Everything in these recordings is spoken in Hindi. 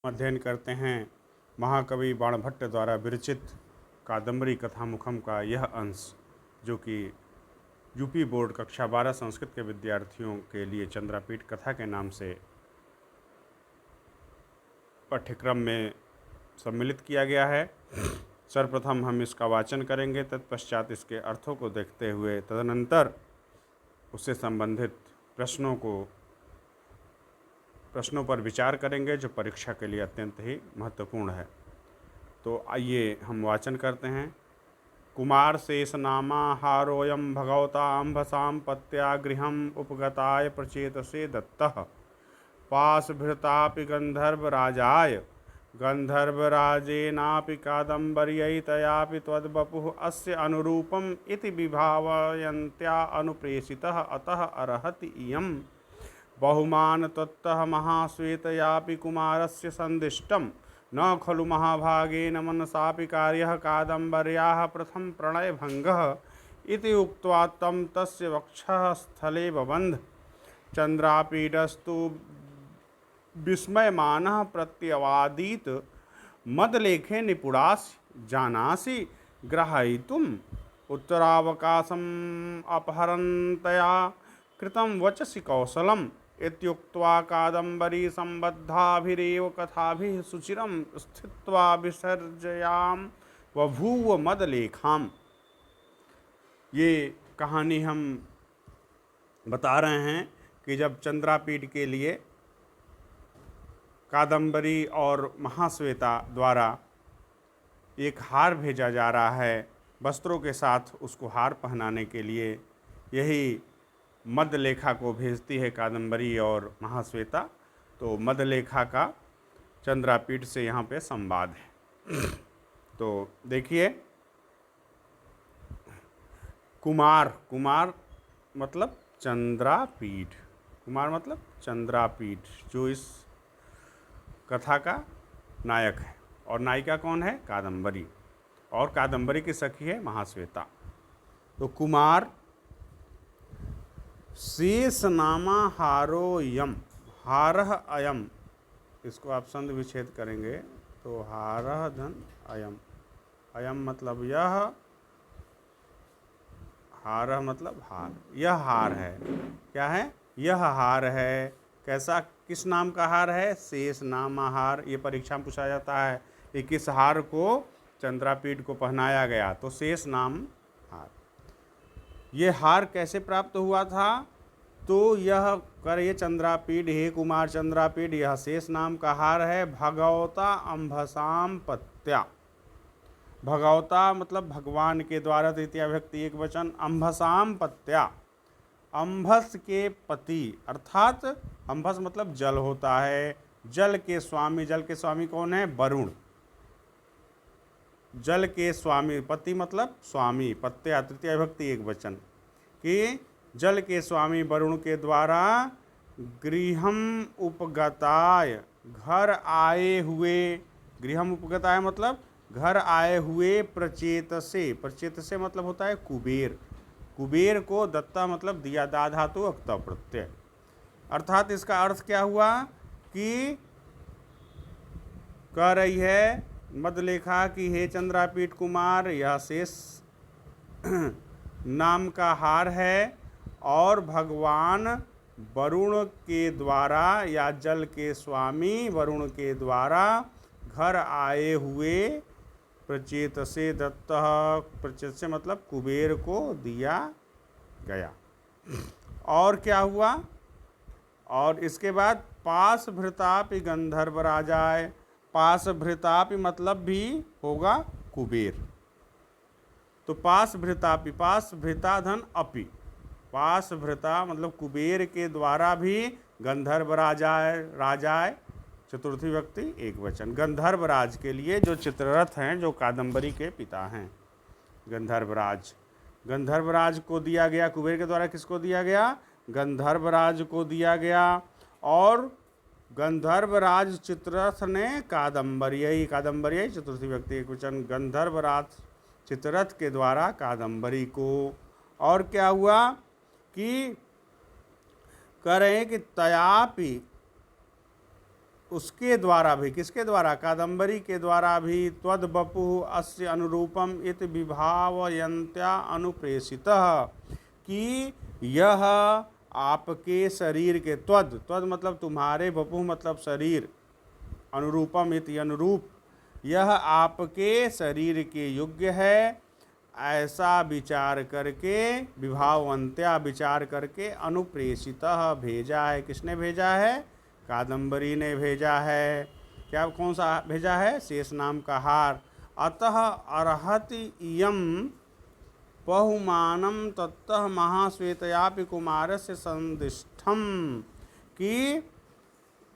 अध्ययन करते हैं महाकवि बाणभट्ट द्वारा विरचित कादम्बरी कथामुखम का यह अंश, जो कि यूपी बोर्ड कक्षा 12 संस्कृत के विद्यार्थियों के लिए चंद्रापीठ कथा के नाम से पाठ्यक्रम में सम्मिलित किया गया है। सर्वप्रथम हम इसका वाचन करेंगे, तत्पश्चात इसके अर्थों को देखते हुए तदनंतर उससे संबंधित प्रश्नों पर विचार करेंगे, जो परीक्षा के लिए अत्यंत ही महत्वपूर्ण है। तो आइए हम वाचन करते हैं। कुमार शेष नामा हारोयम भगवता अम्भसाम पत्या गृहम उपगताय प्रचेतसे दत्तः पाशभृतापि गंधर्वराजाय गंधर्वराजेनापि कादम्बर्यै तयापि त्वद्वपुः अस्य अनुरूपम् इति विभावयन्त्या अनुप्रेषितः अतः अर्हति इयं बहुमान त्वत्तः महाश्वेतयापि कुमारस्य संदिष्टं न खलु महाभागेन मनसापि कार्यः कादम्बर्याः प्रथम प्रणयभङ्गः इति उक्त्वा तं तस्य वक्षः स्थले बबन्ध। चन्द्रापीडस्तु विस्मयमानः प्रत्यवादीत् मदलेखे निपुणासि जानासि ग्रहीतुम् उत्तरावकाशम् अपहरन्तया कृतं वचसि कौशलम् इत्युक्त्वा कादम्बरी सम्बद्धाभिरेव कथाभिः सुचिरं स्थित्वा विसर्जयां बभूव मदलेखाम्। ये कहानी हम बता रहे हैं कि जब चंद्रापीठ के लिए कादम्बरी और महाश्वेता द्वारा एक हार भेजा जा रहा है, वस्त्रों के साथ उसको हार पहनाने के लिए, यही मदलेखा को भेजती है कादम्बरी और महाश्वेता। तो मदलेखा का चंद्रापीठ से यहाँ पे संवाद है। तो देखिए, कुमार मतलब चंद्रापीठ, कुमार मतलब चंद्रापीठ, जो इस कथा का नायक है। और नायिका कौन है? कादम्बरी। और कादम्बरी की सखी है महाश्वेता। तो कुमार शेष नामा हारो यम, हारह अयम, इसको आप संधि विच्छेद करेंगे तो हारह धन अयम, अयम मतलब यह, हारह मतलब हार, यह हार है। क्या है? यह हार है। कैसा, किस नाम का हार है? शेष नामा हार। ये परीक्षा में पूछा जाता है कि किस हार को चंद्रापीठ को पहनाया गया, तो शेष नाम हार। ये हार कैसे प्राप्त हुआ था? तो यह कर ये चंद्रापीठ, हे कुमार चंद्रापीठ, यह शेष नाम का हार है भगवता अम्भसाम पत्या। भगवता मतलब भगवान के द्वारा, तृतीया विभक्ति एक वचन, अम्भसाम पत्या, अम्भस के पति, अर्थात अम्भस मतलब जल होता है, जल के स्वामी। जल के स्वामी कौन है? वरुण। जल के स्वामी, पति मतलब स्वामी, पत्या तृतीया विभक्ति एक वचन, कि जल के स्वामी वरुण के द्वारा गृहम उपगताय, घर आए हुए, गृहम उपगताय मतलब घर आए हुए, प्रचेतसे, प्रचेतसे मतलब होता है कुबेर, कुबेर को दत्ता मतलब दिया, दा धातु अक्ता प्रत्यय। अर्थात इसका अर्थ क्या हुआ कि कह रही है मदलेखा कि हे चंद्रापीठ कुमार, यह शेष नाम का हार है और भगवान वरुण के द्वारा या जल के स्वामी वरुण के द्वारा घर आए हुए प्रचेत से दत्त, प्रचेत से मतलब कुबेर को दिया गया। और क्या हुआ? और इसके बाद पास भृतापि गंधर्व राजाए, पास भृतापि मतलब भी होगा कुबेर। तो पास भृतापि, पास भृता धन अपि, पास भृता मतलब कुबेर के द्वारा भी गंधर्व राजाए, राजाए चतुर्थी व्यक्ति एक वचन, गंधर्वराज के लिए जो चित्ररथ हैं, जो कादम्बरी के पिता हैं, गंधर्वराज, गंधर्वराज को दिया गया कुबेर के द्वारा। किसको दिया गया? गंधर्वराज को दिया गया। और गंधर्वराज चित्ररथ ने कादम्बर्यै, कादम्बर्यै चतुर्थी व्यक्ति एक वचन, गंधर्वराज चित्ररथ के द्वारा कादम्बरी को। और क्या हुआ कि कह रहे हैं कि तयापि उसके द्वारा भी, किसके द्वारा, कादम्बरी के द्वारा भी त्वद बपु अस्य अनुरूपम इत विभावयन्त्या अनुप्रेषितः, कि यह आपके शरीर के, त्वद त्वद मतलब तुम्हारे, बपु मतलब शरीर, अनुरूपम इति अनुरूप, यह आपके शरीर के योग्य है, ऐसा विचार करके, विभाववंत्या विचार करके, अनुप्रेषितः भेजा है। किसने भेजा है, कादम्बरी ने भेजा है। क्या, कौन सा भेजा है, शेष नाम का हार। अतः अर्हति इयं बहुमानं ततः महाश्वेतयापि कुमारस्य संदिष्टम, कि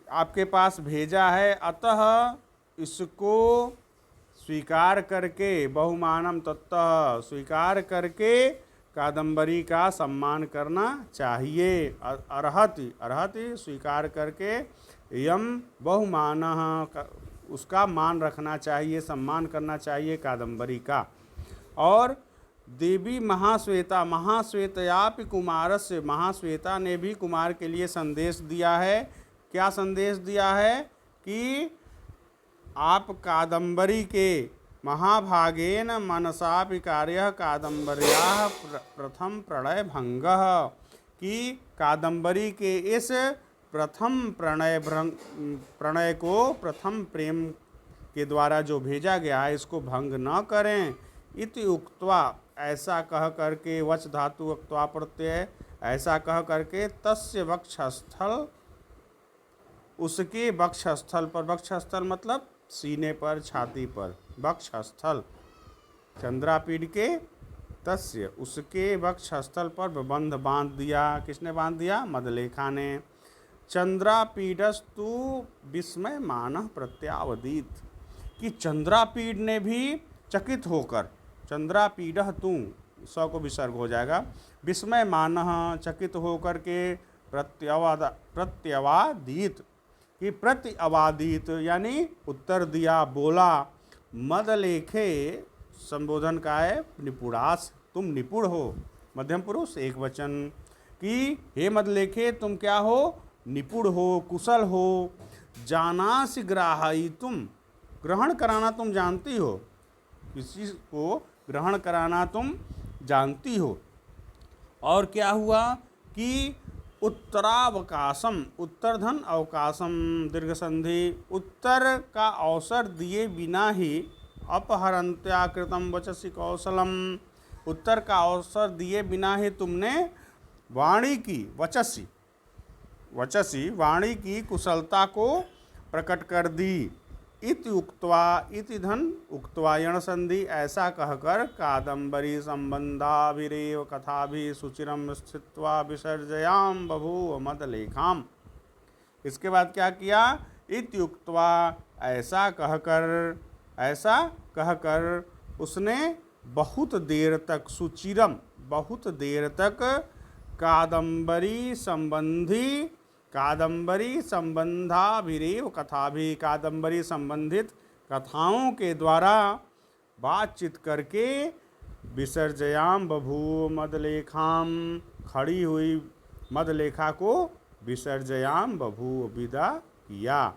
आपके पास भेजा है, अतः इसको स्वीकार करके, बहुमानम तत्व स्वीकार करके कादम्बरी का सम्मान करना चाहिए। अर्हति अर्हति स्वीकार करके, यम बहुमान, उसका मान रखना चाहिए, सम्मान करना चाहिए कादम्बरी का। और देवी महाश्वेता, महाश्वेतयापि कुमारस्य, महाश्वेता ने भी कुमार के लिए संदेश दिया है। क्या संदेश दिया है, कि आप कादम्बरी के महाभागेन मनसा कार्य कादम्बर्याः प्रथम प्रणय भंगः, कि कादम्बरी के इस प्रथम प्रणय को, प्रथम प्रेम के द्वारा जो भेजा गया है, इसको भंग न करें। इति उक्त्वा, ऐसा कह करके, वच धातु उक्त्वा प्रत्यय, ऐसा कह करके, तस्य वक्षस्थल, उसके वक्षस्थल पर, वक्षस्थल मतलब सीने पर, छाती पर, वक्षस्थल, चंद्रापीठ के, तस्य उसके वक्षस्थल पर बंध बांध दिया। किसने बांध दिया, मदलेखा ने। चंद्रापीडस्तु विस्मय मानः प्रत्यावदीत, कि चंद्रापीड ने भी चकित होकर, चंद्रापीडः तू, सौ को विसर्ग हो जाएगा, विस्मय मानः चकित होकर के, प्रत्यवादीत, कि प्रति अवादित यानी उत्तर दिया, बोला। मदलेखे संबोधन का है, निपुणास, तुम निपुण हो, मध्यम पुरुष एक वचन, कि हे मदलेखे तुम क्या हो, निपुण हो, कुशल हो। जानासि ग्राही, तुम ग्रहण कराना तुम जानती हो, किसी को ग्रहण कराना तुम जानती हो। और क्या हुआ, कि उत्तरावकाशम, उत्तरधन अवकाशम दीर्घ संधि, उत्तर का अवसर दिए बिना ही, अपहरंत्या कृतम वचसी कौशलम, उत्तर का अवसर दिए बिना ही तुमने वाणी की, वचसी वचसी वाणी की कुशलता को प्रकट कर दी। इति उक्त्वा, इति धन उक्त्वा यण संधि, ऐसा कहकर, कादम्बरी संबंधाभिरेव कथाभि सुचिरम स्थित्वा विसर्जयाम बभूव मदलेखाम। इसके बाद क्या किया, इति उक्त्वा, ऐसा कहकर उसने बहुत देर तक, सुचिरम बहुत देर तक, कादम्बरी संबंधाभिरेव कथाभि, कादम्बरी संबंधित कथाओं के द्वारा बातचीत करके, विसर्जयाम बभूव मदलेखाम, खड़ी हुई मदलेखा को विसर्जयाम बभूव, विदा किया।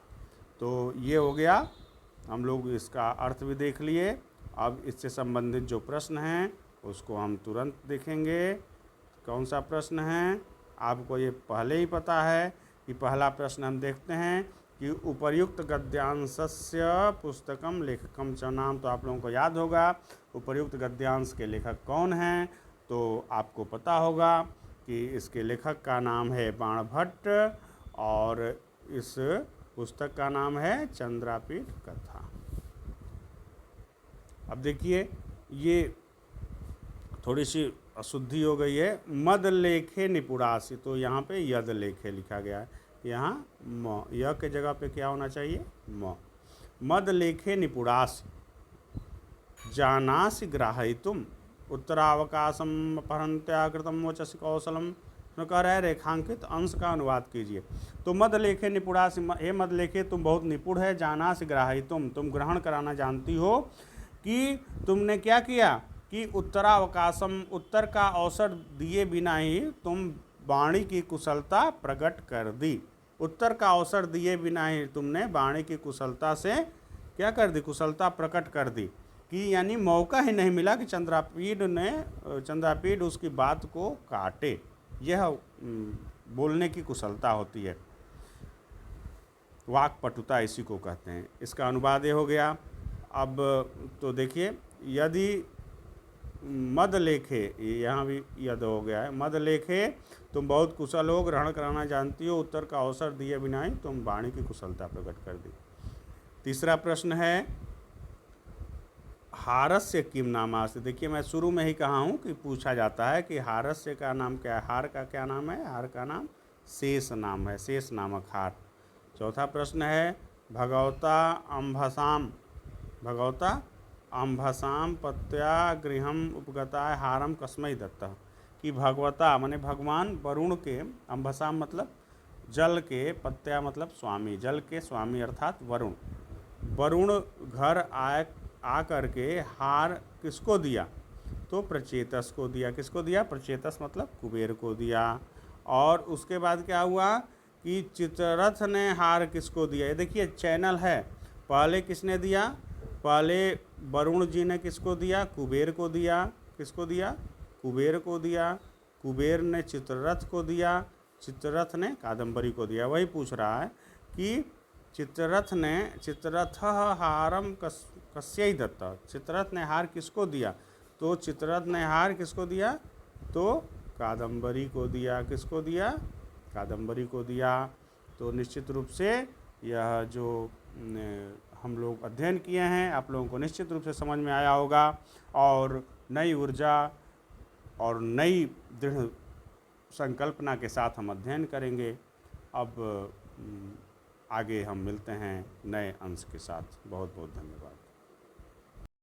तो ये हो गया, हम लोग इसका अर्थ भी देख लिए। अब इससे संबंधित जो प्रश्न हैं उसको हम तुरंत देखेंगे। कौन सा प्रश्न है, आपको ये पहले ही पता है कि पहला प्रश्न हम देखते हैं कि उपर्युक्त गद्यांशस्य पुस्तकम लेखकम च नाम। तो आप लोगों को याद होगा उपर्युक्त गद्यांश के लेखक कौन हैं, तो आपको पता होगा कि इसके लेखक का नाम है बाणभट्ट और इस पुस्तक का नाम है चंद्रापीठ कथा। अब देखिए, ये थोड़ी सी अशुद्धि हो गई है, मद लेखे निपुणासी, तो यहाँ पे यद लेखे लिखा गया है, यहाँ म, यह के जगह पे क्या होना चाहिए, म। मद लेखे निपुणासी, जानासि ग्राहयितुम, उत्तरावकाशम अपहरंत्या कृतम वचसि कौशलम, तो कह रहा है रेखांकित अंश का अनुवाद कीजिए। तो मद लेखे निपुणासी, हे मद लेखे तुम बहुत निपुण है, जानासि ग्राहयितुम, तुम ग्रहण कराना जानती हो, कि तुमने क्या किया, कि उत्तरावकाशम, उत्तर का अवसर दिए बिना ही तुम वाणी की कुशलता प्रकट कर दी। उत्तर का अवसर दिए बिना ही तुमने वाणी की कुशलता से क्या कर दी, कुशलता प्रकट कर दी, कि यानी मौका ही नहीं मिला कि चंद्रापीड उसकी बात को काटे। यह बोलने की कुशलता होती है, वाक्पटुता इसी को कहते हैं। इसका अनुवाद ये हो गया। अब तो देखिए, यदि मद लेखे, यहाँ भी यद हो गया है, मद लेखे तुम बहुत कुशल हो, ग्रहण कराना जानती हो, उत्तर का अवसर दिए बिना ही तुम वाणी की कुशलता प्रकट कर दी। तीसरा प्रश्न है हारस्य किम नामास्य। देखिए मैं शुरू में ही कहा हूँ कि पूछा जाता है कि हारस्य का नाम क्या है, हार का क्या नाम है, हार का नाम शेष नाम है, शेष नामक हार। चौथा प्रश्न है भगवता अम्भसाम पत्या गृहम उपगताय हारम कस्मै दत्तः, कि भगवता माने भगवान वरुण के, अम्भसाम मतलब जल के, पत्या मतलब स्वामी, जल के स्वामी अर्थात वरुण, वरुण घर आ करके हार किसको दिया, तो प्रचेतस को दिया। किसको दिया, प्रचेतस मतलब कुबेर को दिया। और उसके बाद क्या हुआ कि चित्ररथ ने हार किसको दिया, ये देखिए चैनल है, पहले किसने दिया, पहले वरुण जी ने किसको दिया, कुबेर को दिया। किसको दिया, कुबेर को दिया। कुबेर ने चित्ररथ को दिया, चित्ररथ ने कादम्बरी को दिया। वही पूछ रहा है कि चित्ररथ हारम कस्यै दत्त, चित्ररथ ने हार किसको दिया, तो चित्ररथ ने हार किसको दिया, तो कादम्बरी को दिया। किसको दिया, कादम्बरी को दिया। तो निश्चित रूप से यह जो हम लोग अध्ययन किए हैं आप लोगों को निश्चित रूप से समझ में आया होगा, और नई ऊर्जा और नई दृढ़ संकल्पना के साथ हम अध्ययन करेंगे। अब आगे हम मिलते हैं नए अंश के साथ। बहुत बहुत धन्यवाद।